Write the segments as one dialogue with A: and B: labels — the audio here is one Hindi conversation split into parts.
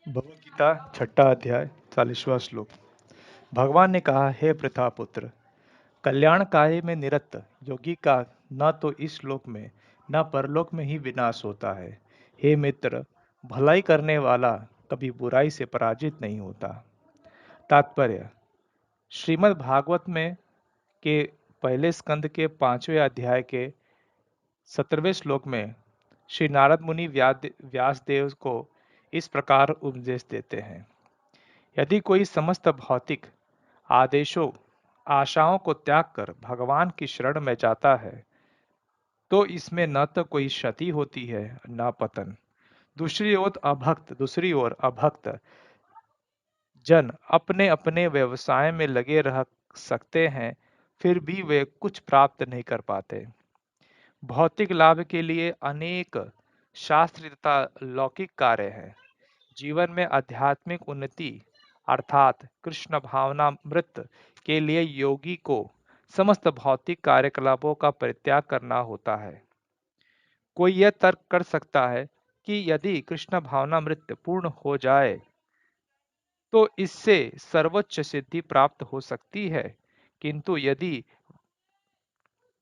A: भगवद गीता छठा अध्याय 40वां श्लोक। भगवान ने कहा, हे प्रथापुत्र, कल्याण कार्य में निरत योगी का न तो इस लोक में न परलोक में ही विनाश होता है। हे मित्र, भलाई करने वाला कभी बुराई से पराजित नहीं होता। तात्पर्य: श्रीमद् भागवत में के पहले स्कंद के 5वें अध्याय के 17वें श्लोक में श्री नारद मुनि व्यासदेव को इस प्रकार उपदेश देते हैं। यदि कोई समस्त भौतिक आदेशों आशाओं को त्याग कर भगवान की शरण में जाता है तो इसमें न तो कोई क्षति होती है न पतन। दूसरी ओर अभक्त जन अपने अपने व्यवसाय में लगे रह सकते हैं, फिर भी वे कुछ प्राप्त नहीं कर पाते। भौतिक लाभ के लिए अनेक शास्त्र तथा लौकिक कार्य हैं। जीवन में आध्यात्मिक उन्नति अर्थात कृष्ण भावनामृत के लिए योगी को समस्त भौतिक कार्यकलापों का परित्याग करना होता है। कोई यह तर्क कर सकता है कि यदि कृष्ण भावनामृत पूर्ण हो जाए तो इससे सर्वोच्च सिद्धि प्राप्त हो सकती है, किंतु यदि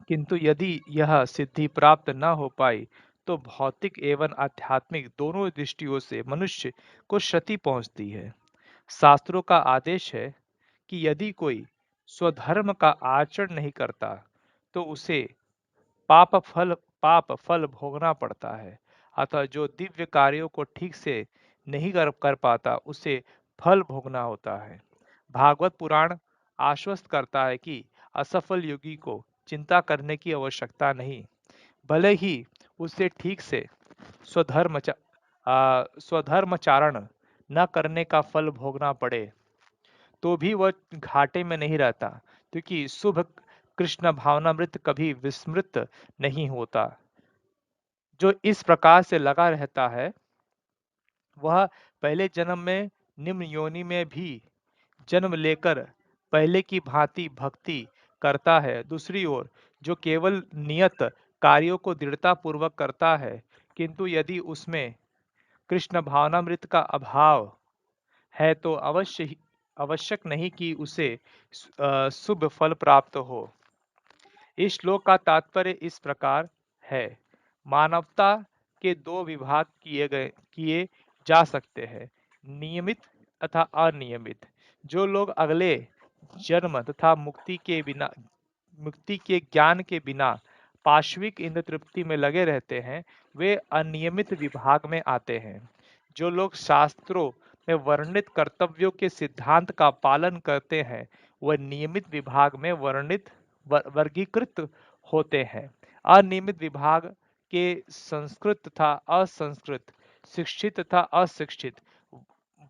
A: किंतु यदि यह सिद्धि प्राप्त न हो पाई तो भौतिक एवं आध्यात्मिक दोनों दृष्टियों से मनुष्य को क्षति पहुंचती है। शास्त्रों का आदेश है कि यदि कोई स्वधर्म का आचरण नहीं करता तो उसे पाप फल पाप फल भोगना पड़ता है। अतः जो दिव्य कार्यों को ठीक से नहीं कर पाता उसे फल भोगना होता है। भागवत पुराण आश्वस्त करता है कि असफल योगी को चिंता करने की आवश्यकता नहीं, भले ही उसे ठीक से स्वधर्मचारण न करने का फल भोगना पड़े तो भी वह घाटे में नहीं रहता, क्योंकि शुभ कृष्ण भावनामृत कभी विस्मृत नहीं होता। जो इस प्रकार से लगा रहता है वह पहले जन्म में निम्न योनि में भी जन्म लेकर पहले की भांति भक्ति करता है। दूसरी ओर जो केवल नियत कार्यों को दृढ़ता पूर्वक करता है, किंतु यदि उसमें कृष्ण भावनामृत का अभाव है तो आवश्यक नहीं कि उसे शुभ फल प्राप्त हो। इस श्लोक का तात्पर्य इस प्रकार है: मानवता के दो विभाग किए जा सकते हैं, नियमित तथा अनियमित। जो लोग अगले जन्म तथा मुक्ति के ज्ञान के बिना पाश्विक इंद्र तृप्ति में लगे रहते हैं, वे अनियमित विभाग में आते हैं। जो लोग शास्त्रों में वर्णित कर्तव्यों के सिद्धांत का पालन करते हैं, वह नियमित विभाग में वर्गीकृत होते हैं। अनियमित विभाग के संस्कृत तथा असंस्कृत, शिक्षित तथा अशिक्षित,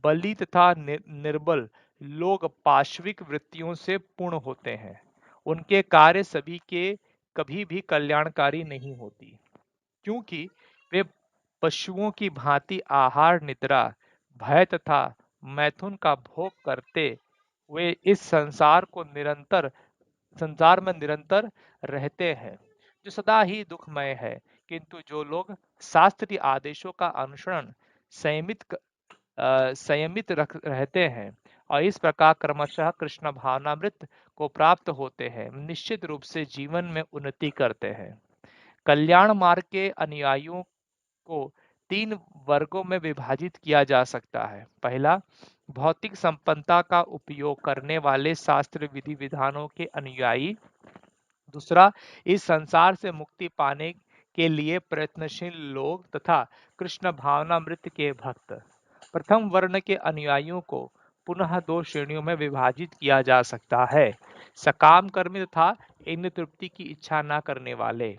A: बली तथा निर्बल लोग पाश्विक वृत्तियों से पूर्ण होते हैं। उनके कार्य सभी के कभी भी कल्याणकारी नहीं होती, क्योंकि वे पशुओं की भांति आहार निद्रा भय तथा मैथुन का भोग करते हुए इस संसार में निरंतर रहते हैं, जो सदा ही दुखमय है। किंतु जो लोग शास्त्रीय आदेशों का अनुसरण संयमित रहते हैं और इस प्रकार क्रमशः कृष्ण भावनामृत को प्राप्त होते हैं, निश्चित रूप से जीवन में उन्नति करते हैं। कल्याण मार्ग के अनुयायियों को तीन वर्गों में विभाजित किया जा सकता है। पहला, भौतिक संपन्नता का उपयोग करने वाले शास्त्र विधि विधानों के अनुयायी। दूसरा, इस संसार से मुक्ति पाने के लिए प्रयत्नशील लोग तथा कृष्ण भावनामृत के भक्त। प्रथम वर्ण के अनुयायियों को पुनः दो श्रेणियों में विभाजित किया जा सकता है: सकाम कर्मी तथा इंद्र तृप्ति की इच्छा न करने वाले।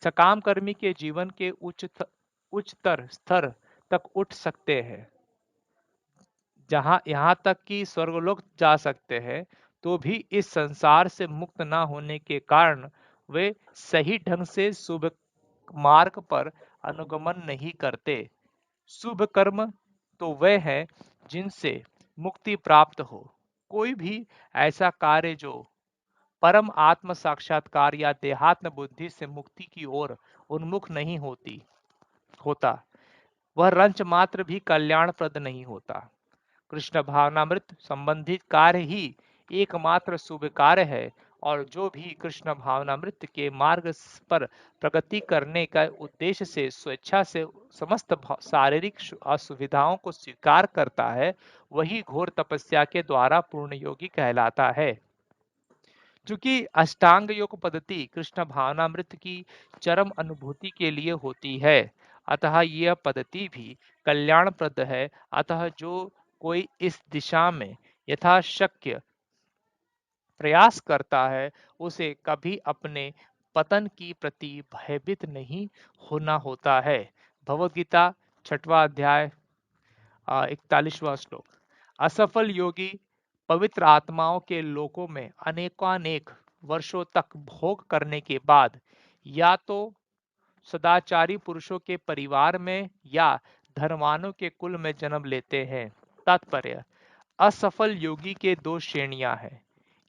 A: सकाम कर्मी के जीवन के उच्चतर स्तर तक उठ सकते हैं, जहां यहाँ तक कि स्वर्गलोक जा सकते हैं, तो भी इस संसार से मुक्त न होने के कारण वे सही ढंग से शुभ मार्ग पर अनुगमन नहीं करते। शुभ कर्म तो वे हैं जिनसे मुक्ति प्राप्त हो। कोई भी ऐसा कार्य जो परम आत्म साक्षात्कार या देहात्म बुद्धि से मुक्ति की ओर उन्मुख नहीं होता, वह रंच मात्र भी कल्याणप्रद नहीं होता। कृष्ण भावनामृत संबंधित कार्य ही एकमात्र शुभ कार्य है, और जो भी कृष्ण भावनामृत के मार्ग पर प्रगति करने का उद्देश्य से स्वेच्छा से समस्त शारीरिक असुविधाओं को स्वीकार करता है, वही घोर तपस्या के द्वारा पूर्ण योगी कहलाता है। चूंकि अष्टांग योग पद्धति कृष्ण भावनामृत की चरम अनुभूति के लिए होती है, अतः यह पद्धति भी कल्याणप्रद है। अतः जो कोई इस दिशा में यथाशक्य प्रयास करता है, उसे कभी अपने पतन की प्रति भयभीत नहीं होना होता है। भगवद गीता 6वां अध्याय 41वां श्लोक। असफल योगी पवित्र आत्माओं के लोकों में अनेकानेक वर्षों तक भोग करने के बाद या तो सदाचारी पुरुषों के परिवार में या धनवानों के कुल में जन्म लेते हैं। तात्पर्य: असफल योगी के दो श्रेणियां हैं।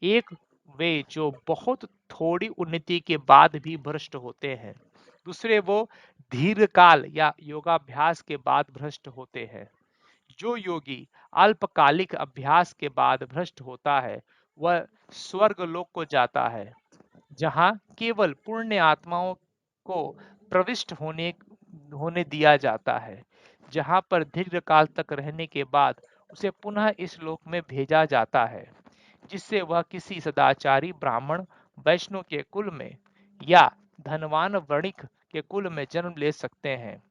A: एक, वे जो बहुत थोड़ी उन्नति के बाद भी भ्रष्ट होते हैं। दूसरे, वो दीर्घकाल या योगाभ्यास के बाद भ्रष्ट होते हैं। जो योगी अल्पकालिक अभ्यास के बाद भ्रष्ट होता है, वह स्वर्ग लोक को जाता है, जहां केवल पुण्य आत्माओं को प्रविष्ट होने दिया जाता है, जहां पर दीर्घकाल तक रहने के बाद उसे पुनः इस लोक में भेजा जाता है, जिससे वह किसी सदाचारी ब्राह्मण वैष्णव के कुल में या धनवान वणिक के कुल में जन्म ले सकते हैं।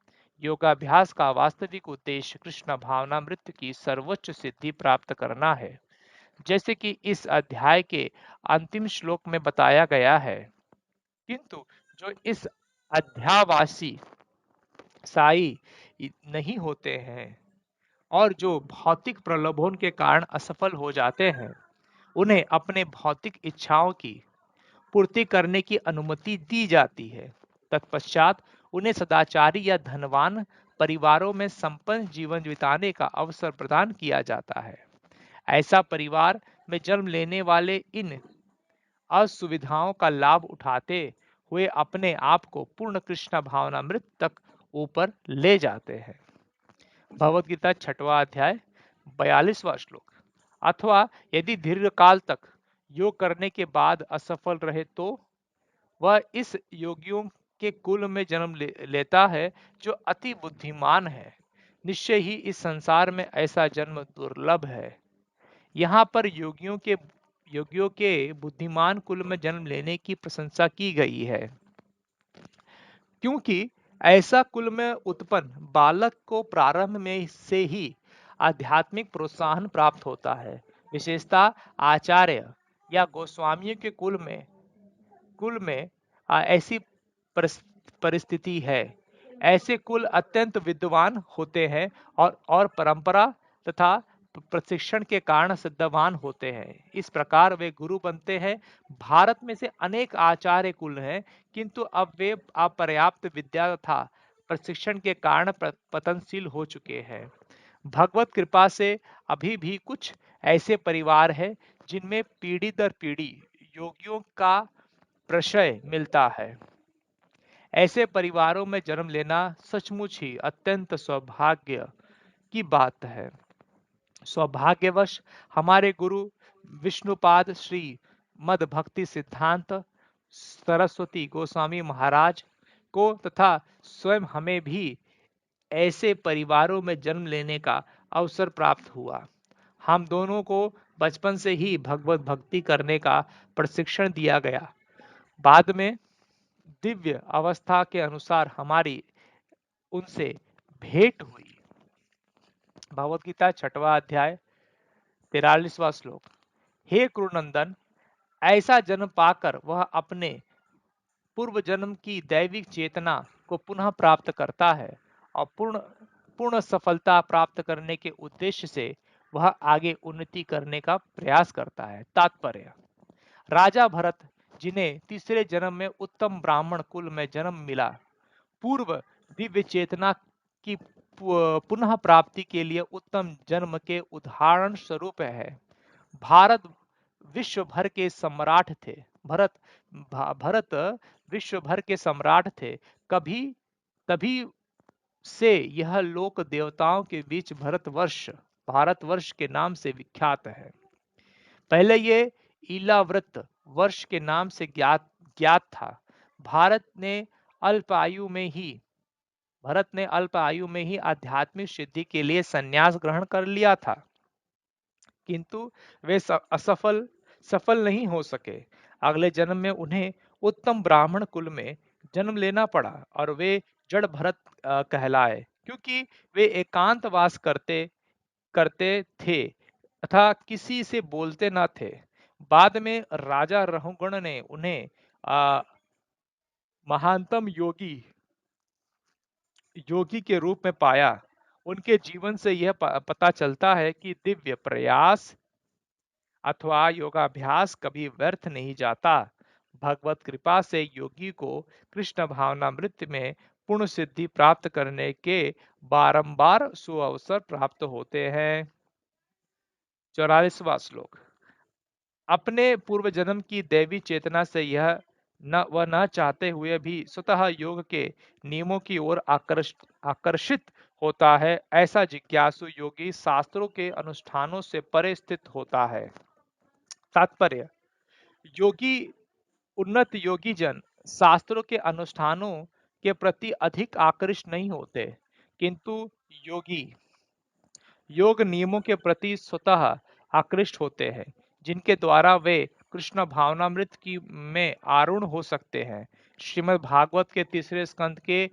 A: योगाभ्यास का वास्तविक उद्देश्य कृष्ण भावनामृत की सर्वोच्च सिद्धि प्राप्त करना है, जैसे कि इस अध्याय के अंतिम श्लोक में बताया गया है। किंतु जो इस अध्यावासी साई नहीं होते हैं और जो भौतिक प्रलोभन के कारण असफल हो जाते हैं, उन्हें अपने भौतिक इच्छाओं की पूर्ति करने की अनुमति दी जाती है। तत्पश्चात उन्हें सदाचारी या धनवान परिवारों में संपन्न जीवन बिताने का अवसर प्रदान किया जाता है। ऐसा परिवार में जन्म लेने वाले इन असुविधाओं का लाभ उठाते हुए अपने आप को पूर्ण कृष्ण भावनामृत तक ऊपर ले जाते हैं। भगवद गीता 6वां अध्याय 42वां श्लोक। अथवा यदि दीर्घकाल तक योग करने के बाद असफल रहे तो वह इस योगियों के कुल में जन्म लेता है जो अति बुद्धिमान है। निश्चय ही इस संसार में ऐसा जन्म दुर्लभ है। यहाँ पर योगियों के बुद्धिमान कुल में जन्म लेने की प्रशंसा की गई है, क्योंकि ऐसा कुल में उत्पन्न बालक को प्रारंभ में से ही आध्यात्मिक प्रोत्साहन प्राप्त होता है। विशेषतः आचार्य या गोस्वामियों के कुल में ऐसी परिस्थिति है। ऐसे कुल अत्यंत विद्वान होते हैं और परंपरा तथा प्रशिक्षण के कारण सिद्धवान होते हैं। इस प्रकार वे गुरु बनते हैं। भारत में से अनेक आचार्य कुल हैं, किंतु अब वे अपर्याप्त विद्या तथा प्रशिक्षण के कारण पतनशील हो चुके हैं। भगवत कृपा से अभी भी कुछ ऐसे परिवार हैं जिनमें पीढ़ी दर पीढ़ी योगियों का प्रशय मिलता है। ऐसे परिवारों में जन्म लेना सचमुच ही अत्यंत सौभाग्य की बात है। सौभाग्यवश हमारे गुरु विष्णुपाद श्री मद भक्ति सिद्धांत सरस्वती गोस्वामी महाराज को तथा स्वयं हमें भी ऐसे परिवारों में जन्म लेने का अवसर प्राप्त हुआ। हम दोनों को बचपन से ही भगवत भक्ति करने का प्रशिक्षण दिया गया। बाद में दिव्य अवस्था के अनुसार हमारी उनसे भेंट हुई। भगवद गीता 6वां अध्याय 43वां श्लोक। हे कुरुनंदन, ऐसा जन्म पाकर वह अपने पूर्व जन्म की दैविक चेतना को पुनः प्राप्त करता है और पूर्ण पूर्ण सफलता प्राप्त करने के उद्देश्य से वह आगे उन्नति करने का प्रयास करता है। तात्पर्य: राजा भरत, जिन्हें तीसरे जन्म में उत्तम ब्राह्मण कुल में जन्म मिला, पूर्व दिव्य चेतना की पुनः प्राप्ति के लिए उत्तम जन्म के उदाहरण स्वरूप है। भारत विश्व भर के सम्राट थे। भरत विश्व भर के सम्राट थे। कभी तभी से यह लोक देवताओं के बीच भारतवर्ष के नाम से विख्यात है। पहले ये ईलाव्रत वर्ष के नाम से ज्ञात ज्ञात था। भारत ने अल्प आयु में ही भरत ने अल्प आयु में ही आध्यात्मिक सिद्धि के लिए संन्यास ग्रहण कर लिया था, किंतु वे सफल नहीं हो सके। अगले जन्म में उन्हें उत्तम ब्राह्मण कुल में जन्म लेना पड़ा और वे जड़ भरत कहलाए, क्योंकि वे एकांतवास करते करते थे तथा किसी से बोलते न थे। बाद में राजा रहुगण ने उन्हें महानतम योगी के रूप में पाया। उनके जीवन से यह पता चलता है कि दिव्य प्रयास अथवा योगाभ्यास कभी व्यर्थ नहीं जाता। भगवत कृपा से योगी को कृष्ण भावनामृत में पूर्ण सिद्धि प्राप्त करने के बारंबार सुअवसर प्राप्त होते हैं। 44वां श्लोक। अपने पूर्व जन्म की दैवी चेतना से यह न चाहते हुए भी स्वतः योग के नियमों की ओर आकर्षित होता है, ऐसा जिज्ञासु योगी शास्त्रों के अनुष्ठानों से परे स्थित होता है। तात्पर्य। योगी उन्नत योगी जन शास्त्रों के अनुष्ठानों के प्रति अधिक आकर्षित नहीं होते, किंतु योगी योग नियमों के प्रति स्वतः आकृष्ट होते हैं, जिनके द्वारा वे कृष्ण भावनामृत की में आरूढ़ हो सकते हैं। श्रीमद् भागवत के तीसरे स्कंद के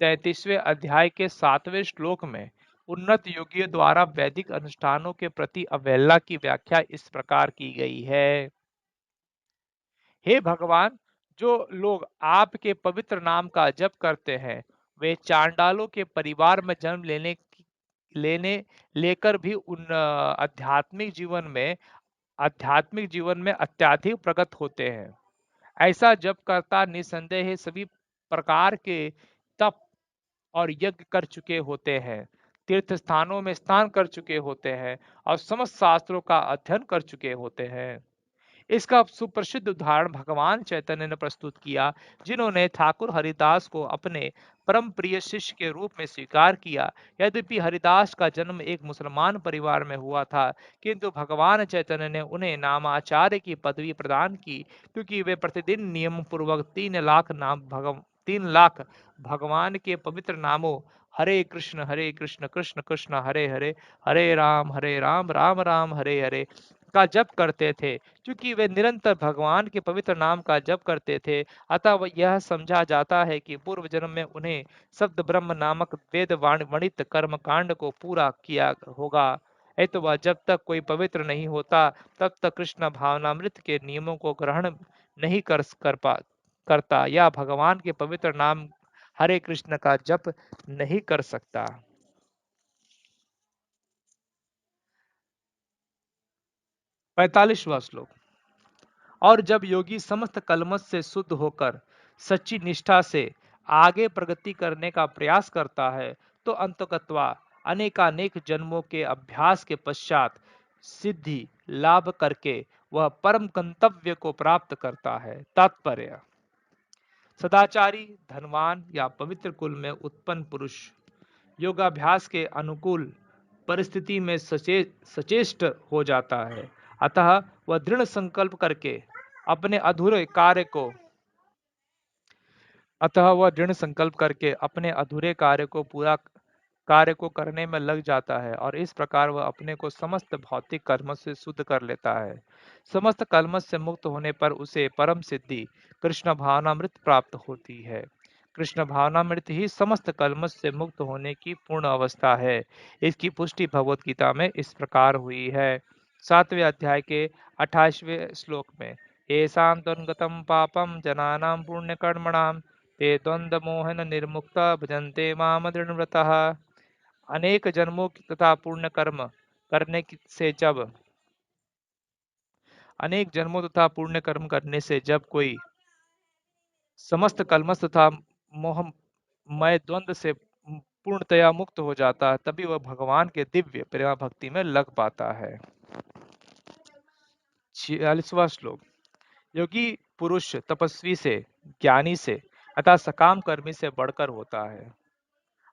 A: 33वें अध्याय के 7वें श्लोक में उन्नत योगियों द्वारा वैदिक अनुष्ठानों के प्रति अवहेलना की व्याख्या इस प्रकार की गई है। हे भगवान, जो लोग आपके पवित्र नाम का जप करते हैं, वे चांडालों के परिवार में जन्म लेने लेकर भी उन आध्यात्मिक जीवन में अत्यधिक प्रगत होते हैं। ऐसा जप करता निसंदेह सभी प्रकार के तप और यज्ञ कर चुके होते हैं, तीर्थ स्थानों में स्नान कर चुके होते हैं और समस्त शास्त्रों का अध्ययन कर चुके होते हैं। इसका सुप्रसिद्ध उदाहरण भगवान चैतन्य ने प्रस्तुत किया, जिन्होंने ठाकुर हरिदास को अपने परम प्रिय शिष्य के रूप में स्वीकार किया। यद्यपि हरिदास का जन्म एक मुसलमान परिवार में हुआ था, किंतु भगवान चैतन्य ने उन्हें नामाचार्य की पदवी प्रदान की, क्योंकि वे प्रतिदिन नियम पूर्वक 3 लाख भगवान के पवित्र नामों हरे कृष्ण कृष्ण कृष्ण हरे हरे, हरे राम राम राम हरे हरे का जप करते थे। क्योंकि वे निरंतर भगवान के पवित्र नाम का जप करते थे, अतः यह समझा जाता है कि पूर्व जन्म में उन्हें शब्द ब्रह्म नामक वेद वणित कर्म कांड को पूरा किया होगा। तो वह जब तक कोई पवित्र नहीं होता, तब तक कृष्ण भावनामृत के नियमों को ग्रहण नहीं करता या भगवान के पवित्र नाम हरे कृष्ण का जप नहीं कर सकता। 45वां श्लोक। और जब योगी समस्त कलमश से शुद्ध होकर सच्ची निष्ठा से आगे प्रगति करने का प्रयास करता है, तो अंततः अनेकानेक जन्मों के अभ्यास के पश्चात सिद्धि लाभ करके वह परम गंतव्य को प्राप्त करता है। तात्पर्य। सदाचारी, धनवान या पवित्र कुल में उत्पन्न पुरुष योगाभ्यास के अनुकूल परिस्थिति में सचेष्ट हो जाता है। अतः वह दृढ़ संकल्प करके अपने अधूरे कार्य को अतः वह दृढ़ संकल्प करके अपने अधूरे कार्य को करने में लग जाता है और इस प्रकार वह अपने को समस्त भौतिक कर्म से शुद्ध कर लेता है। समस्त कर्म से मुक्त होने पर उसे परम सिद्धि कृष्ण भावनामृत प्राप्त होती है। कृष्ण भावनामृत ही समस्त कर्म से मुक्त होने की पूर्ण अवस्था है। इसकी पुष्टि भगवत गीता में इस प्रकार हुई है। 7वें अध्याय के 28वें श्लोक में, येषां त्वन्गतं पापं जनानां पुण्यकर्मणां ते द्वंद्वमोहन निर्मुक्ता भजन्ते माम दृढ़व्रतः। अनेक जन्मों तथा पुण्य कर्म करने से जब अनेक जन्मों तथा पुण्य कर्म करने से जब कोई समस्त कलमश तथा मोहमय द्वंद्व से पूर्णतया मुक्त हो जाता है, तभी वह भगवान के दिव्य प्रेमा भक्ति में लग पाता है। 46वां श्लोक। योगी पुरुष तपस्वी से, ज्ञानी से अतः सकाम कर्मी से बढ़कर होता है।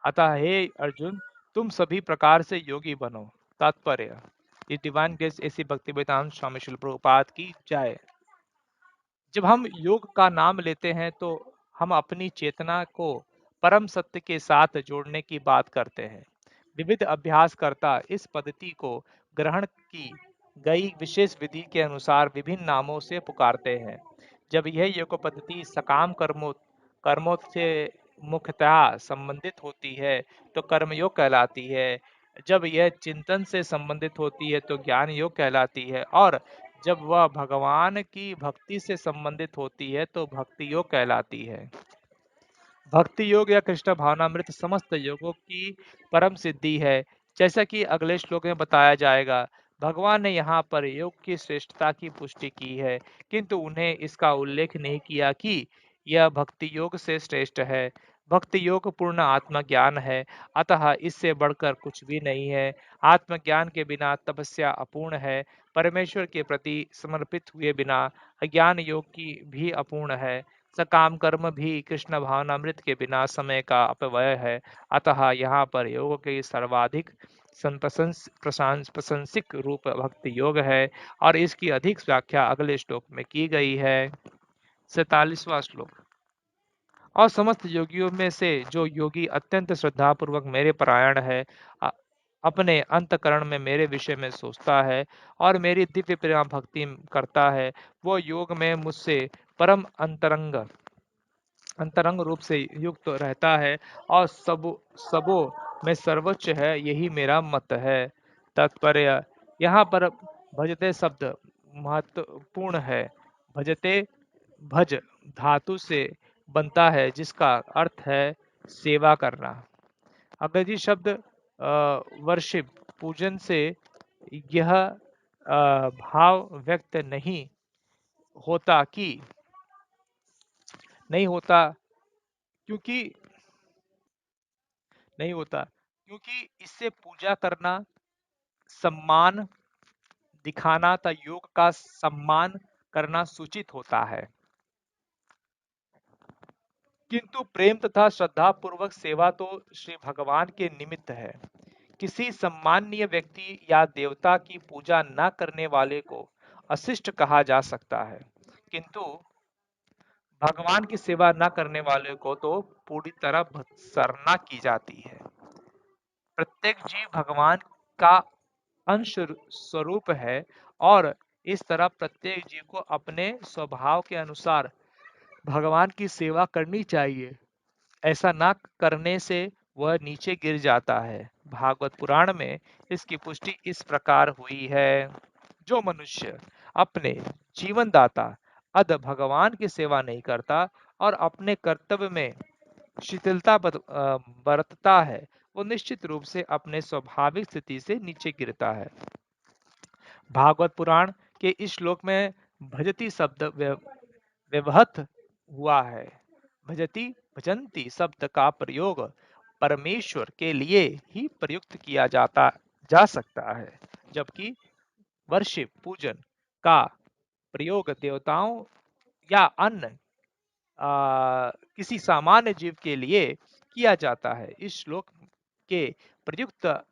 A: अतः हे अर्जुन, तुम सभी प्रकार से योगी बनो। तात्पर्य, ये डिवाइन ग्रेस ऐसी भक्ति वेदांत स्वामी शिल प्रभुपाद की जाए। जब हम योग का नाम लेते हैं तो हम अपनी चेतना को परम सत्य के साथ जोड़ने की बात करते हैं। विविध अभ्यासकर्ता इस पद्धति को ग्रहण की गई विशेष विधि के अनुसार विभिन्न नामों से पुकारते हैं। जब यह योग पद्धति सकाम कर्मों कर्मों से मुख्यतः संबंधित होती है तो कर्मयोग कहलाती है। जब यह चिंतन से संबंधित होती है तो ज्ञान योग कहलाती है, और जब वह भगवान की भक्ति से संबंधित होती है तो भक्ति योग कहलाती है। भक्ति योग या कृष्ण भावनामृत समस्त योगों की परम सिद्धि है। जैसा कि अगले श्लोक में बताया जाएगा, भगवान ने यहाँ पर योग की श्रेष्ठता की पुष्टि की है, किंतु उन्हें इसका उल्लेख नहीं किया कि यह भक्ति योग से श्रेष्ठ है। भक्ति योग पूर्ण आत्मज्ञान है, अतः इससे बढ़कर कुछ भी नहीं है। आत्मज्ञान के बिना तपस्या अपूर्ण है। परमेश्वर के प्रति समर्पित हुए बिना अज्ञान योग की भी अपूर्ण है। सकाम कर्म भी कृष्ण भावनामृत के बिना समय का अपव्यय है। अतः यहाँ पर योग के सर्वाधिक प्रशंसिक रूप भक्ति योग है, और इसकी अधिक व्याख्या अगले श्लोक में की गई है। 47वां श्लोक। और समस्त योगियों में से जो योगी अत्यंत श्रद्धापूर्वक मेरे परायण है, अ- अपने अंतकरण में मेरे विषय में सोचता है और मेरी दिव्य प्रेम भक्ति करता है, वो योग में मुझसे परम अंतरंग रूप से युक्त तो रहता है, और सबों में सर्वोच्च है, यही मेरा मत है। तात्पर्य, यहाँ पर भजते शब्द महत्वपूर्ण है। भजते भज धातु से बनता है, जिसका अर्थ है सेवा करना। अंग्रेजी शब्द वर्शिप पूजन से यह भाव व्यक्त होता कि नहीं होता क्योंकि नहीं होता क्योंकि इससे पूजा करना, सम्मान दिखाना तथा योग का सम्मान करना सूचित होता है। किंतु प्रेम तथा श्रद्धा पूर्वक सेवा तो श्री भगवान के निमित्त है। किसी सम्माननीय व्यक्ति या देवता की पूजा न करने वाले को अशिष्ट कहा जा सकता है, किंतु भगवान की सेवा न करने वाले को तो पूरी तरह भत्सरना की जाती है। प्रत्येक जीव भगवान का अंश स्वरूप है, और इस तरह प्रत्येक जीव को अपने स्वभाव के अनुसार भगवान की सेवा करनी चाहिए। ऐसा ना करने से वह नीचे गिर जाता है। भागवत पुराण में इसकी पुष्टि इस प्रकार हुई है। जो मनुष्य अपने जीवनदाता अद भगवान की सेवा नहीं करता और अपने कर्तव्य में शिथिलता बरतता है, वो निश्चित रूप से अपने स्वाभाविक स्थिति से नीचे गिरता है। भागवत पुराण के इस श्लोक में भजती शब्द व्यवहत हुआ है। भजती भजंती शब्द का प्रयोग परमेश्वर के लिए ही प्रयुक्त किया जा सकता है, जबकि वर्शिप पूजन का प्रयोग देवताओं या अन्य किसी सामान्य जीव के लिए किया जाता है। इस श्लोक के प्रयुक्त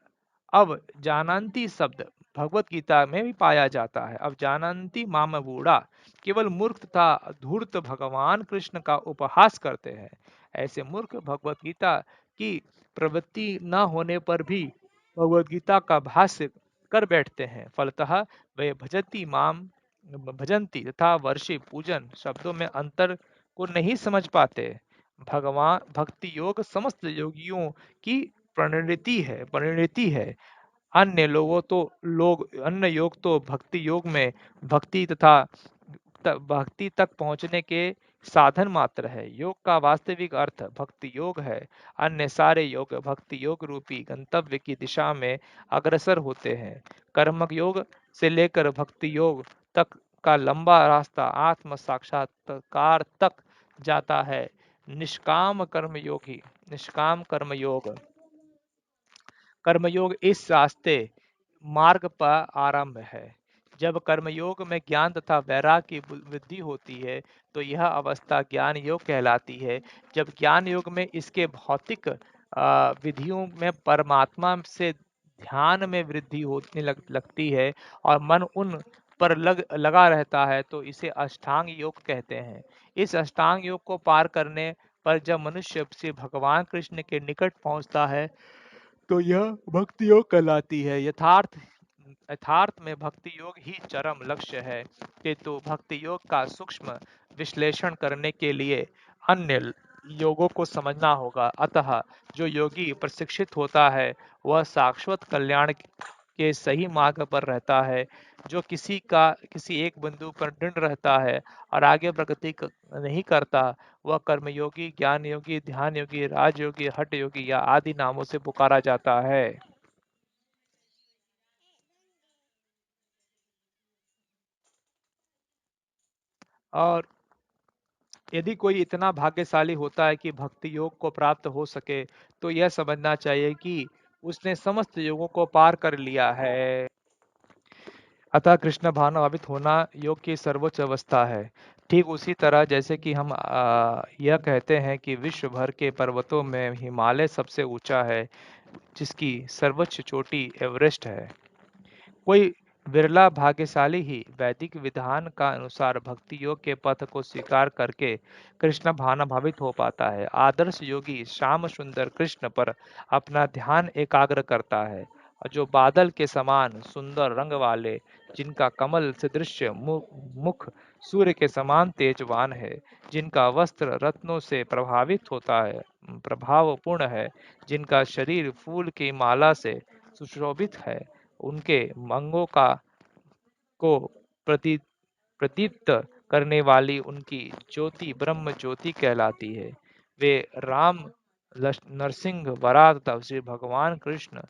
A: अब जानंती शब्द भगवत गीता में भी पाया जाता है। अब जानंती माम बूढ़ा केवल मूर्ख तथा धूर्त भगवान कृष्ण का उपहास करते हैं। ऐसे मूर्ख भगवत गीता की प्रवृत्ति न होने पर भी भगवत गीता का भाष्य कर बैठते हैं। फलतः वे भजंती तथा वर्षि पूजन शब्दों में अंतर को नहीं समझ पाते। भगवान भक्ति योग समस्त योगियों की परिणति है। अन्य योग तो भक्ति योग में भक्ति तथा भक्ति तक पहुंचने के साधन मात्र है। योग का वास्तविक अर्थ भक्ति योग है। अन्य सारे योग भक्ति योग रूपी गंतव्य की दिशा में अग्रसर होते हैं। कर्म योग से लेकर भक्ति योग तक का लंबा रास्ता आत्म साक्षात्कार तक जाता है। निष्काम कर्मयोग इस रास्ते मार्ग पर आरंभ है। जब कर्मयोग में ज्ञान तथा वैराग्य की वृद्धि होती है तो यह अवस्था ज्ञान योग कहलाती है। जब ज्ञान योग में इसके भौतिक विधियों में परमात्मा से ध्यान में वृद्धि होने लगती है और मन उन पर लगा रहता है, तो इसे अष्टांग योग कहते हैं। इस अष्टांग योग को पार करने पर जब मनुष्य से भगवान कृष्ण के निकट पहुंचता है, तो यह भक्ति योग कहलाती है। यथार्थ यथार्थ में भक्ति योग ही चरम लक्ष्य है, किंतु भक्ति योग का सूक्ष्म विश्लेषण करने के लिए अन्य योगों को समझना होगा। अतः जो योगी प्रशिक्षित होता है वह शाश्वत कल्याण के सही मार्ग पर रहता है। जो किसी एक बिंदु पर दृढ़ रहता है और आगे प्रगति नहीं करता, वह कर्मयोगी, ज्ञान योगी, ध्यान योगी, राजयोगी, हठ योगी या आदि नामों से पुकारा जाता है। और यदि कोई इतना भाग्यशाली होता है कि भक्ति योग को प्राप्त हो सके, तो यह समझना चाहिए कि उसने समस्त योगों को पार कर लिया है। अतः कृष्ण भावनाभावित होना योग की सर्वोच्च अवस्था है। ठीक उसी तरह जैसे कि हम यह कहते हैं कि विश्व भर के पर्वतों में हिमालय सबसे ऊंचा है, जिसकी सर्वोच्च चोटी एवरेस्ट है। कोई विरला भाग्यशाली ही वैदिक विधान का अनुसार भक्ति योग के पथ को स्वीकार करके कृष्ण भावनाभावित हो पाता है। आदर्श योगी श्याम सुंदर कृष्ण पर अपना ध्यान एकाग्र करता है, और जो बादल के समान सुंदर रंग वाले, जिनका कमल सदृश मुख सूर्य के समान तेजवान है, जिनका वस्त्र रत्नों से प्रभावित होता है, प्रभावपूर्ण है, जिनका शरीर फूल की माला से सुशोभित है, उनके मंगों का को प्रति प्रदीप्त करने वाली उनकी ज्योति ब्रह्म ज्योति कहलाती है। वे राम, नरसिंह, वराह तथा श्री भगवान कृष्ण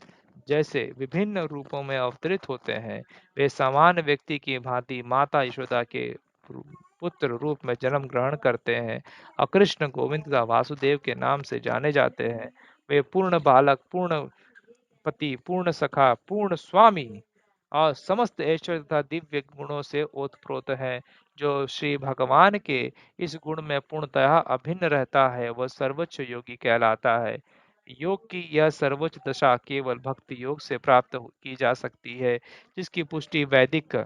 A: जैसे विभिन्न रूपों में अवतरित होते हैं। वे सामान्य व्यक्ति की भांति माता यशोदा के पुत्र रूप में जन्म ग्रहण करते हैं और कृष्ण, गोविंद तथा वासुदेव के नाम से जाने जाते हैं। वे पूर्ण बालक, पूर्ण पति, पूर्ण सखा, पूर्ण स्वामी और समस्त ऐश्वर्य तथा दिव्य गुणों से ओतप्रोत है। जो श्री भगवान के इस गुण में पूर्णतः अभिन्न रहता है, वह सर्वोच्च योगी कहलाता है। योग की यह सर्वोच्च दशा केवल भक्ति योग से प्राप्त की जा सकती है, जिसकी पुष्टि वैदिक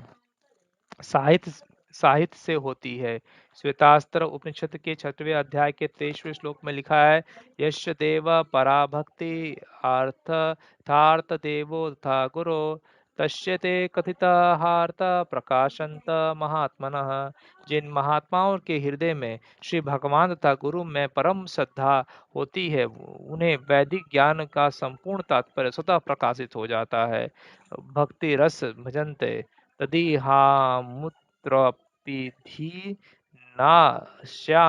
A: साहित्य साहित्य से होती है। श्वेतास्त्र उपनिषद के 6वें अध्याय के 23वें श्लोक में लिखा है, यश देव पराभक्ति अर्थार्थ देवो तथा गुरो तस्य ते कथिताहार्थ प्रकाशंत महात्मनः। जिन महात्माओं के हृदय में श्री भगवान तथा गुरु में परम श्रद्धा होती है, उन्हें वैदिक ज्ञान का संपूर्ण तात्पर्य स्वतः प्रकाशित हो जाता है। भक्ति रस भजन्ते तदीहामुत्रपिधि नाश्यानामुष्यति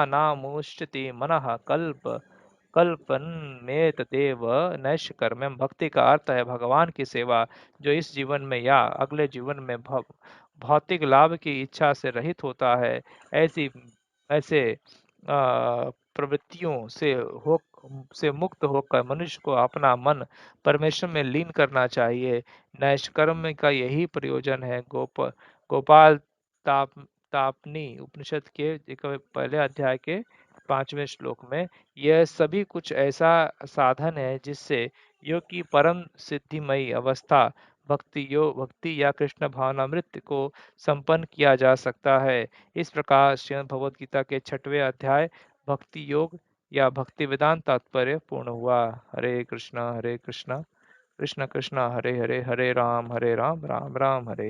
A: मनः कल्पन्नेतदेव नैष्कर्म्यम। भक्ति का अर्थ है भगवान की सेवा, जो इस जीवन में या अगले जीवन में भौतिक लाभ की इच्छा से रहित होता है। ऐसी ऐसे प्रवृत्तियों से मुक्त होकर मनुष्य को अपना मन परमेश्वर में लीन करना चाहिए। नैष्कर्म्य का यही प्रयोजन है। गोपाल ताप तापनी उपनिषद के पहले अध्याय के 5वें श्लोक में, यह सभी कुछ ऐसा साधन है जिससे योग की परम सिद्धिमयी अवस्था भक्ति या कृष्ण भावनामृत को संपन्न किया जा सकता है। इस प्रकार श्रीमद् भगवद गीता के 6वें अध्याय भक्ति योग या भक्ति वेदांत तात्पर्य पूर्ण हुआ। हरे कृष्णा कृष्ण कृष्ण हरे हरे, हरे राम राम राम हरे।